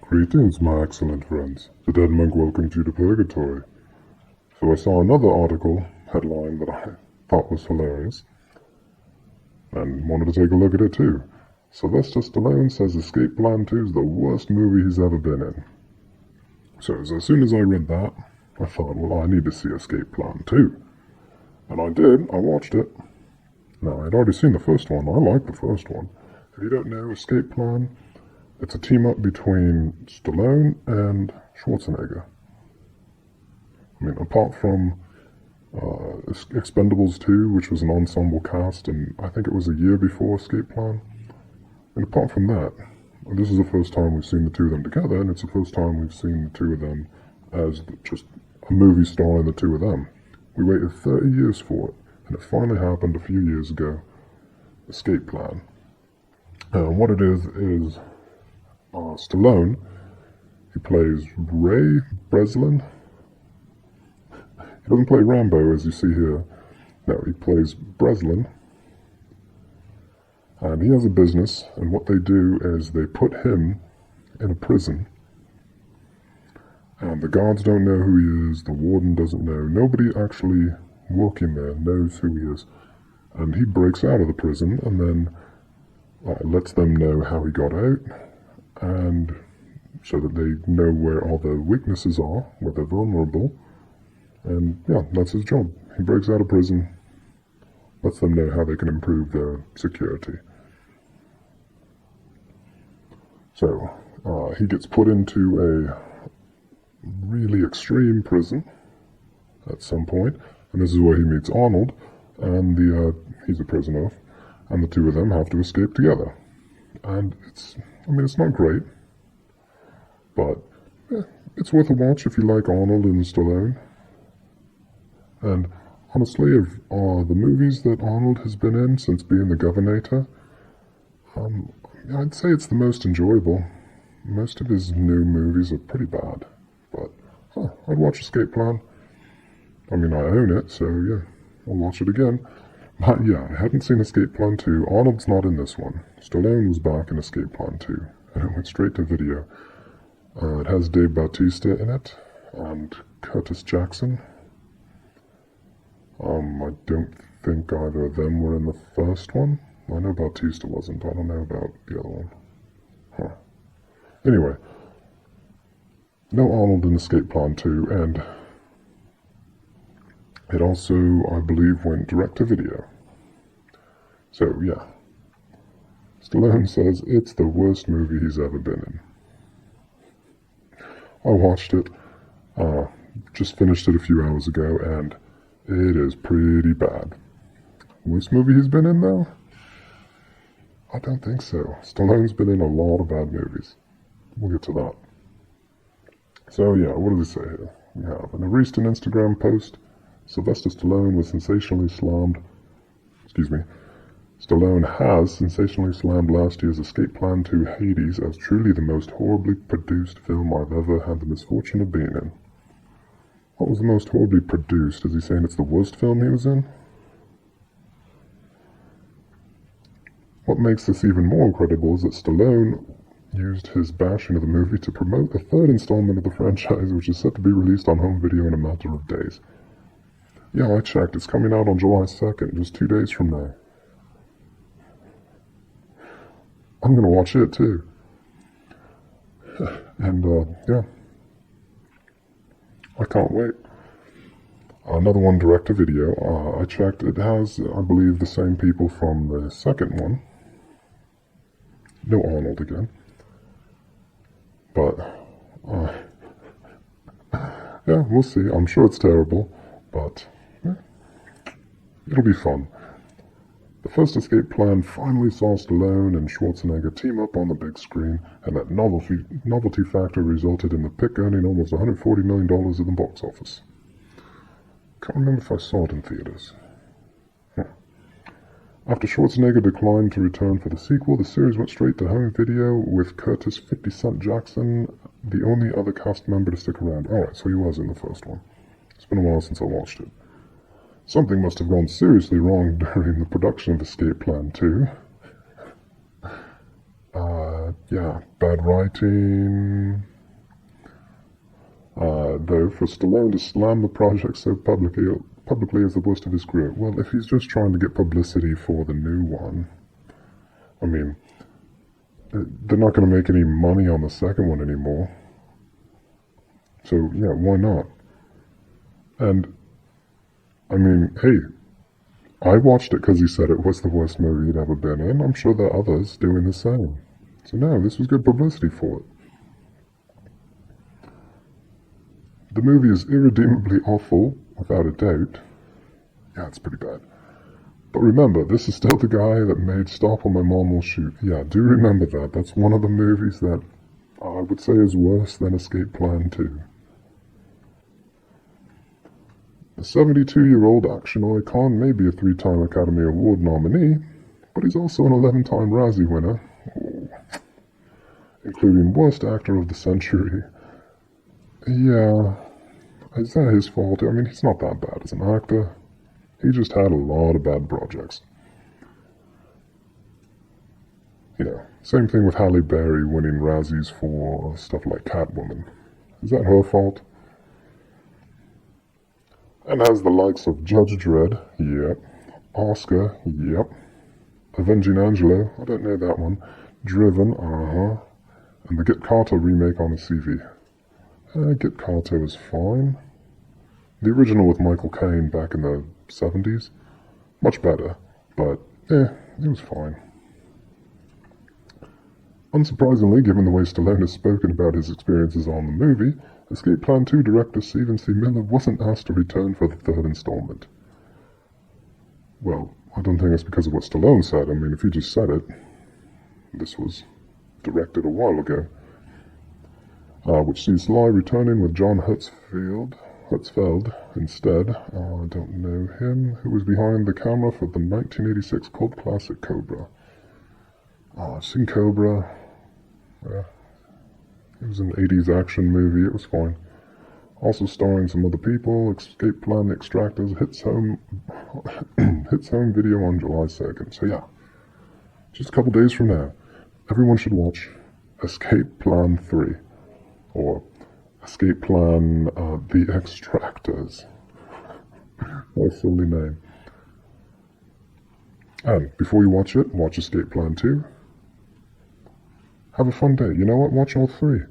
Greetings, my excellent friends. The dead monk welcomes you to purgatory. So I saw another article headline that I thought was hilarious, and wanted to take a look at it too. Sylvester Stallone says Escape Plan 2 is the worst movie he's ever been in. So as soon as I read that, I thought, well, I need to see Escape Plan 2. And I did. I watched it. Now, I'd already seen the first one. I liked the first one. If you don't know Escape Plan, it's a team-up between Stallone and Schwarzenegger. I mean, apart from Expendables 2, which was an ensemble cast, and I think it was a year before Escape Plan. And apart from that, this is the first time we've seen the two of them together, and it's the first time we've seen the two of them as just a movie starring the two of them. We waited 30 years for it, and it finally happened a few years ago. Escape Plan. What it is Stallone, he plays Ray Breslin. He doesn't play Rambo, as you see here. No, he plays Breslin. And he has a business, and what they do is they put him in a prison. And the guards don't know who he is, the warden doesn't know. Nobody actually working there knows who he is. And he breaks out of the prison, and then lets them know how he got out, and so that they know where all the weaknesses are, where they're vulnerable. And yeah, that's his job. He breaks out of prison, lets them know how they can improve their security. So, he gets put into a really extreme prison at some point, and this is where he meets Arnold, and he's a prisoner, and the two of them have to escape together. And it's not great, but it's worth a watch if you like Arnold and Stallone. And honestly, of the movies that Arnold has been in since being the Governator, I'd say it's the most enjoyable. Most of his new movies are pretty bad, but I'd watch Escape Plan. I mean, I own it, so yeah, I'll watch it again. But yeah, I hadn't seen Escape Plan 2. Arnold's not in this one. Stallone was back in Escape Plan 2, and it went straight to video. It has Dave Bautista in it, and Curtis Jackson. I don't think either of them were in the first one. I know Bautista wasn't, I don't know about the other one. Anyway, no Arnold in Escape Plan 2, and it also, I believe, went direct to video. So, yeah. Stallone says it's the worst movie he's ever been in. I watched it, just finished it a few hours ago, and it is pretty bad. Worst movie he's been in, though? I don't think so. Stallone's been in a lot of bad movies. We'll get to that. So, yeah, what does it say here? We have in a recent Instagram post, Sylvester Stallone was sensationally slammed. Stallone has sensationally slammed last year's Escape Plan 2 Hades as truly the most horribly produced film I've ever had the misfortune of being in. What was the most horribly produced? Is he saying it's the worst film he was in? What makes this even more incredible is that Stallone used his bashing of the movie to promote the third installment of the franchise, which is set to be released on home video in a matter of days. Yeah, I checked. It's coming out on July 2nd, just 2 days from now. I'm gonna watch it too. And, yeah. I can't wait. Another one direct to video. I checked. It has, I believe, the same people from the second one. No Arnold again. But, yeah, we'll see. I'm sure it's terrible, but yeah, it'll be fun. The first Escape Plan finally saw Stallone and Schwarzenegger team up on the big screen, and that novelty factor resulted in the pick earning almost $140 million at the box office. Can't remember if I saw it in theaters. After Schwarzenegger declined to return for the sequel, the series went straight to home video with Curtis 50 Cent Jackson, the only other cast member to stick around. Alright, so he was in the first one. It's been a while since I watched it. Something must have gone seriously wrong during the production of Escape Plan 2. Yeah, bad writing. Though, for Stallone to slam the project so publicly as the worst of his career, well, if he's just trying to get publicity for the new one, I mean, they're not going to make any money on the second one anymore. So, yeah, why not? And, I mean, hey, I watched it because he said it was the worst movie he'd ever been in. I'm sure there are others doing the same. So, no, this was good publicity for it. The movie is irredeemably awful, without a doubt. Yeah, it's pretty bad. But remember, this is still the guy that made Stop or My Mom Will Shoot. Yeah, do remember that. That's one of the movies that I would say is worse than Escape Plan 2. A 72-year-old action icon may be a 3-time Academy Award nominee, but he's also an 11-time Razzie winner, including Worst Actor of the Century. Yeah, is that his fault? I mean, he's not that bad as an actor. He just had a lot of bad projects. You know, same thing with Halle Berry winning Razzies for stuff like Catwoman. Is that her fault? And has the likes of Judge Dredd, yep. Oscar, yep. Avenging Angelo, I don't know that one. Driven, and the Get Carter remake on his CV. Get Carter was fine. The original with Michael Caine back in the 70s, much better, but it was fine. Unsurprisingly, given the way Stallone has spoken about his experiences on the movie, Escape Plan 2 director Stephen C. Miller wasn't asked to return for the third installment. Well, I don't think it's because of what Stallone said. I mean, if he just said it, this was directed a while ago. Which sees Sly returning with John Hertzfeld instead. I don't know him, who was behind the camera for the 1986 cult classic Cobra. I've seen Cobra. Yeah. It was an 80s action movie, it was fine. Also starring some other people. Escape Plan Extractors hits home video on July 2nd. So yeah, just a couple days from now, everyone should watch Escape Plan 3. Or Escape Plan The Extractors. What a silly name. And before you watch it, watch Escape Plan 2. Have a fun day. You know what? Watch all 3.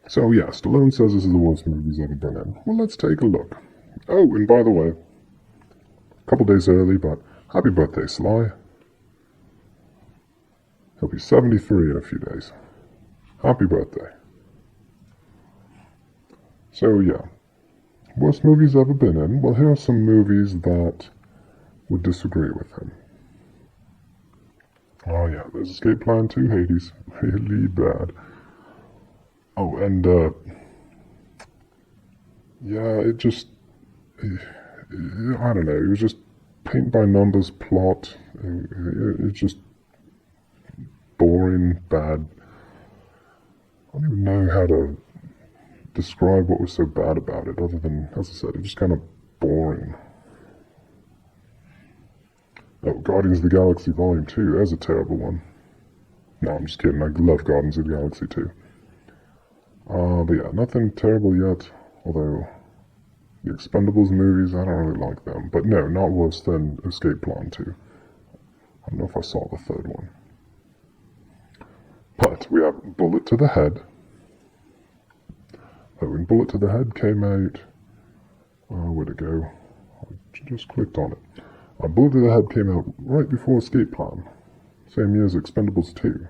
So yeah, Stallone says this is the worst movie he's ever been in. Well, let's take a look. Oh, and by the way, a couple days early, but happy birthday, Sly. He'll be 73 in a few days. Happy birthday. So yeah, worst movies ever been in? Well, here are some movies that would disagree with him. Oh yeah, there's Escape Plan 2, Hades. Really bad. Oh, and yeah, it just, I don't know, it was just paint by numbers plot. It's just boring, bad. I don't even know how to describe what was so bad about it, other than, as I said, it's just kind of boring. Oh, Guardians of the Galaxy Volume 2, there's a terrible one. No, I'm just kidding, I love Guardians of the Galaxy 2. But yeah, nothing terrible yet, although the Expendables movies, I don't really like them. But no, not worse than Escape Plan 2. I don't know if I saw the third one. But we have Bullet to the Head. Oh, and Bullet to the Head came out... where'd it go? I just clicked on it. Bullet to the Head came out right before Escape Plan. Same year as Expendables 2.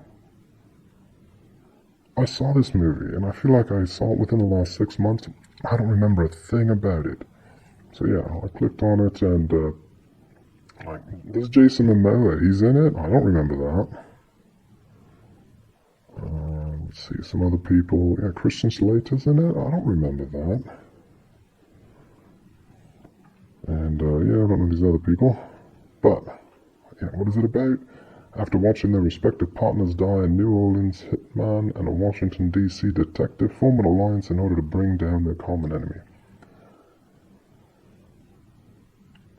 I saw this movie, and I feel like I saw it within the last 6 months. I don't remember a thing about it. So yeah, I clicked on it, and there's Jason Momoa. He's in it? I don't remember that. Let's see, some other people. Yeah, Christian Slater's in it? I don't remember that. And yeah, I don't know these other people. But, yeah, what is it about? After watching their respective partners die, a New Orleans hitman and a Washington, D.C. detective form an alliance in order to bring down their common enemy.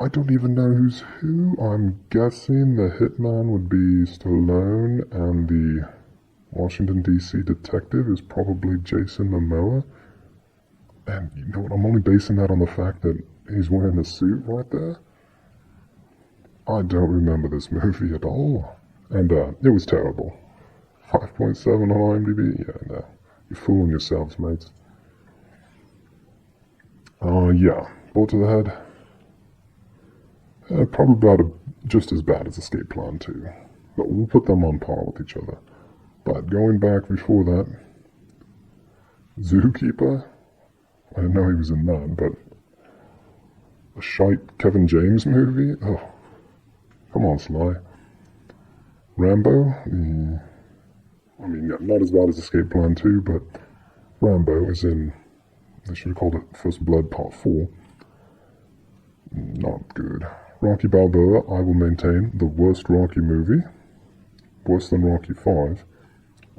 I don't even know who's who. I'm guessing the hitman would be Stallone, and the Washington, D.C. detective is probably Jason Momoa. And you know what? I'm only basing that on the fact that he's wearing a suit right there. I don't remember this movie at all. And it was terrible. 5.7 on IMDb? Yeah, no. You're fooling yourselves, mates. Yeah. Bullet to the head. Probably about just as bad as Escape Plan 2. But we'll put them on par with each other. But going back before that, Zookeeper? I didn't know he was in that, but a shite Kevin James movie? Oh, come on, Sly. Rambo? I mean, yeah, not as bad as Escape Plan 2, but Rambo is in, they should have called it First Blood Part 4. Not good. Rocky Balboa, I will maintain, the worst Rocky movie. Worse than Rocky 5.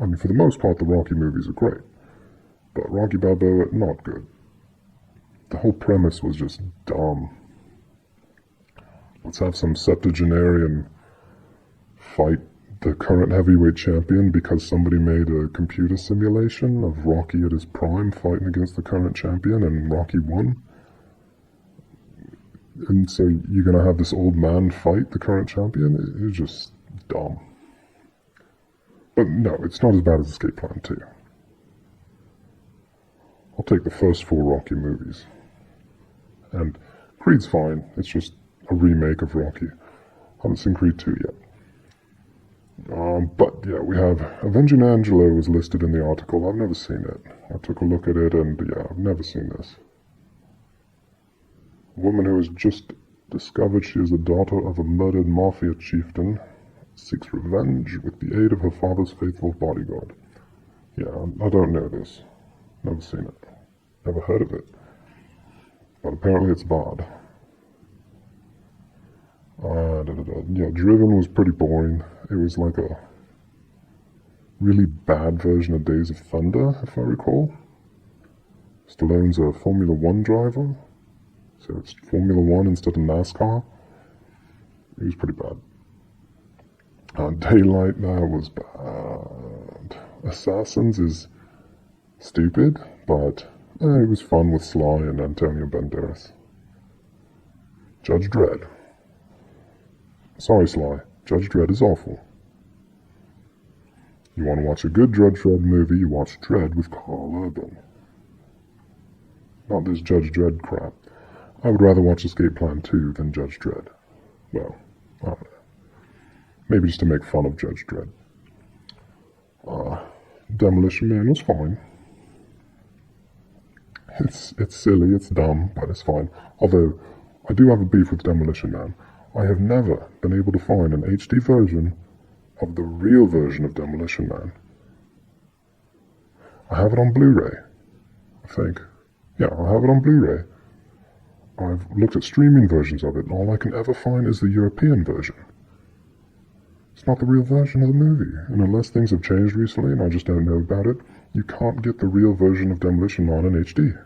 I mean, for the most part, the Rocky movies are great. But Rocky Balboa, not good. The whole premise was just dumb. Let's have some septuagenarian fight the current heavyweight champion because somebody made a computer simulation of Rocky at his prime fighting against the current champion and Rocky won. And so you're going to have this old man fight the current champion? It's just dumb. But no, it's not as bad as Escape Plan 2. I'll take the first 4 Rocky movies. And Creed's fine, it's just a remake of Rocky. Haven't seen Creed 2 yet. But yeah, we have Avenging Angelo was listed in the article. I've never seen it. I took a look at it and yeah, I've never seen this. A woman who has just discovered she is the daughter of a murdered mafia chieftain seeks revenge with the aid of her father's faithful bodyguard. Yeah, I don't know this. Never seen it. Never heard of it. But apparently it's bad. Yeah, Driven was pretty boring. It was like a really bad version of Days of Thunder, if I recall. Stallone's a Formula 1 driver, so it's Formula 1 instead of NASCAR. It was pretty bad. Daylight, that was bad. Assassins is stupid, but it was fun with Sly and Antonio Banderas. Judge Dredd. Sorry, Sly. Judge Dredd is awful. You want to watch a good Judge Dredd movie, you watch Dredd with Carl Urban. Not this Judge Dredd crap. I would rather watch Escape Plan 2 than Judge Dredd. Well, I don't know. Maybe just to make fun of Judge Dredd. Demolition Man was fine. It's silly, it's dumb, but it's fine. Although, I do have a beef with Demolition Man. I have never been able to find an HD version of the real version of Demolition Man. I have it on Blu-ray, I think. Yeah, I have it on Blu-ray. I've looked at streaming versions of it, and all I can ever find is the European version. It's not the real version of the movie, and unless things have changed recently and I just don't know about it, you can't get the real version of Demolition Man in HD.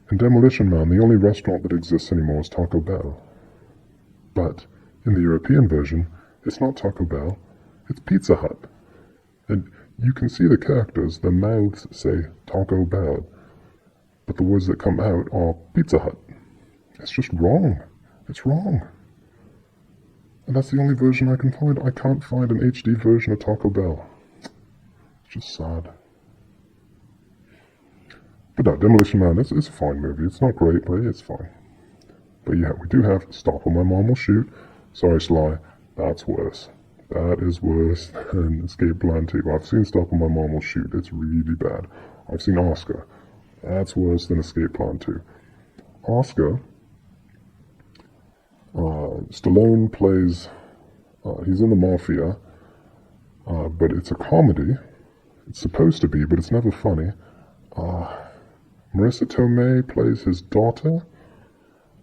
In Demolition Man, the only restaurant that exists anymore is Taco Bell. But in the European version, it's not Taco Bell, it's Pizza Hut. And you can see the characters, their mouths say Taco Bell, but the words that come out are Pizza Hut. It's just wrong. It's wrong. And that's the only version I can find. I can't find an HD version of Taco Bell. It's just sad. But no, Demolition Man, it's a fine movie. It's not great, but it's fine. But yeah, we do have Stop or My Mom Will Shoot. Sorry, Sly, that's worse. That is worse than Escape Plan 2. I've seen Stop or My Mom Will Shoot. It's really bad. I've seen Oscar. That's worse than Escape Plan 2. Oscar, Stallone plays, he's in the mafia, but it's a comedy. It's supposed to be, but it's never funny. Marissa Tomei plays his daughter,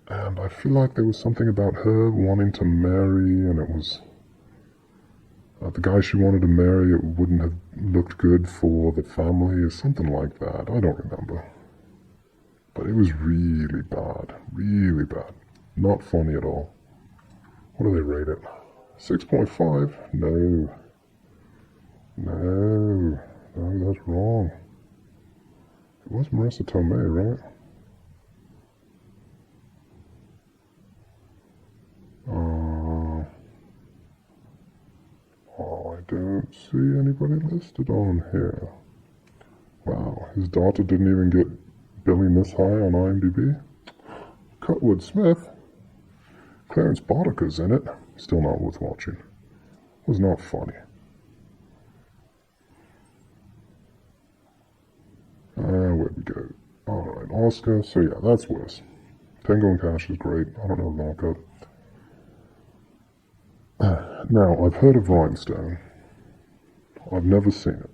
and I feel like there was something about her wanting to marry, and it was the guy she wanted to marry, it wouldn't have looked good for the family, or something like that. I don't remember. But bad. It was really bad. Really bad. Not funny at all. What do they rate it? 6.5? No. No. No, that's wrong. It was Marissa Tomei, right? Oh, I don't see anybody listed on here. Wow, his daughter didn't even get billing this high on IMDb? Cutwood Smith? Clarence Boudica's in it. Still not worth watching. Was not funny. Where we go? Alright, Oscar. So yeah, that's worse. Tango and Cash is great. I don't know Knockout. Now, I've heard of Rhinestone. I've never seen it.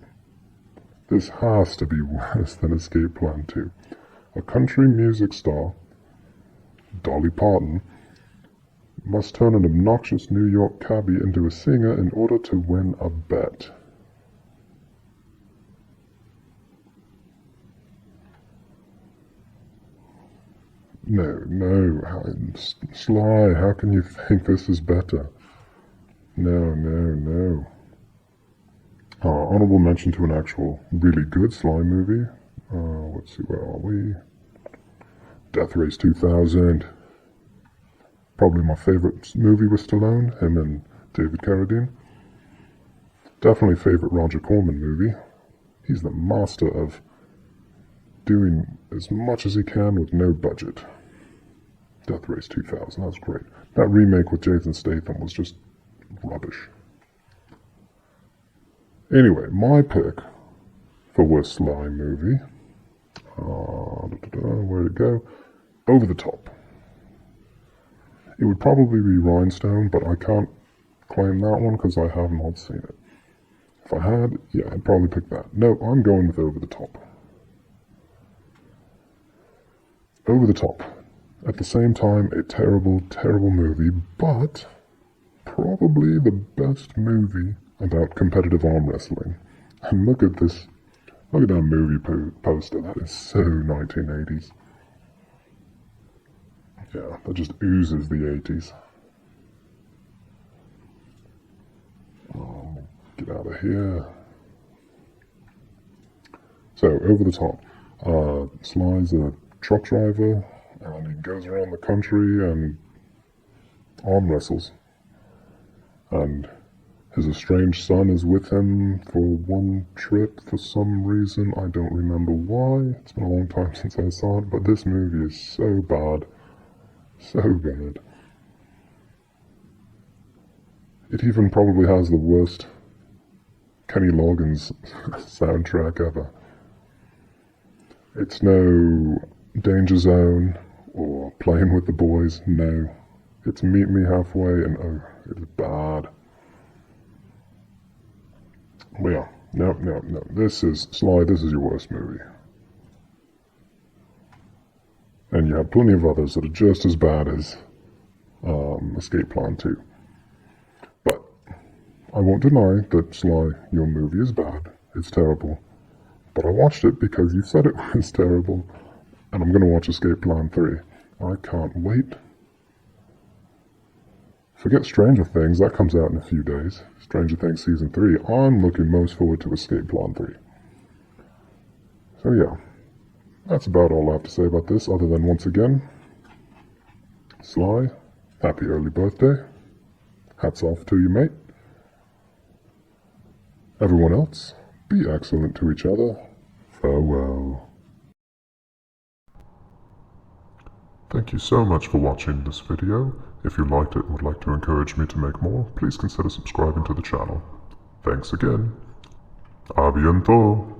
This has to be worse than Escape Plan 2. A country music star, Dolly Parton, must turn an obnoxious New York cabbie into a singer in order to win a bet. No, Sly, how can you think this is better? No. Honorable mention to an actual really good Sly movie. Let's see, where are we? Death Race 2000. Probably my favorite movie with Stallone, him and David Carradine. Definitely favorite Roger Corman movie. He's the master of doing as much as he can with no budget. Death Race 2000, that was great. That remake with Jason Statham was just rubbish. Anyway, my pick for worst Sly movie. Where'd it go? Over the Top. It would probably be Rhinestone, but I can't claim that one because I have not seen it. If I had, yeah, I'd probably pick that. No, I'm going with Over the Top. Over the Top. At the same time, a terrible, terrible movie, but probably the best movie about competitive arm wrestling. And look at this. Look at that movie poster. That is so 1980s. Yeah, that just oozes the 80s. Get out of here. So, Over the Top. Sly's a truck driver, and he goes around the country and arm wrestles. And his estranged son is with him for one trip for some reason. I don't remember why. It's been a long time since I saw it, but this movie is so bad. So bad. It even probably has the worst Kenny Loggins soundtrack ever. It's no Danger Zone or Playing with the Boys, no. It's Meet Me Halfway, and oh, it's bad. Well, yeah, no. This is, Sly, this is your worst movie. And you have plenty of others that are just as bad as Escape Plan 2. But I won't deny that Sly, your movie is bad. It's terrible. But I watched it because you said it was terrible. And I'm going to watch Escape Plan 3. I can't wait. Forget Stranger Things, that comes out in a few days. Stranger Things Season 3. I'm looking most forward to Escape Plan 3. So yeah, that's about all I have to say about this, other than once again, Sly, happy early birthday. Hats off to you, mate. Everyone else, be excellent to each other. Farewell. Thank you so much for watching this video. If you liked it and would like to encourage me to make more, please consider subscribing to the channel. Thanks again. A bientôt.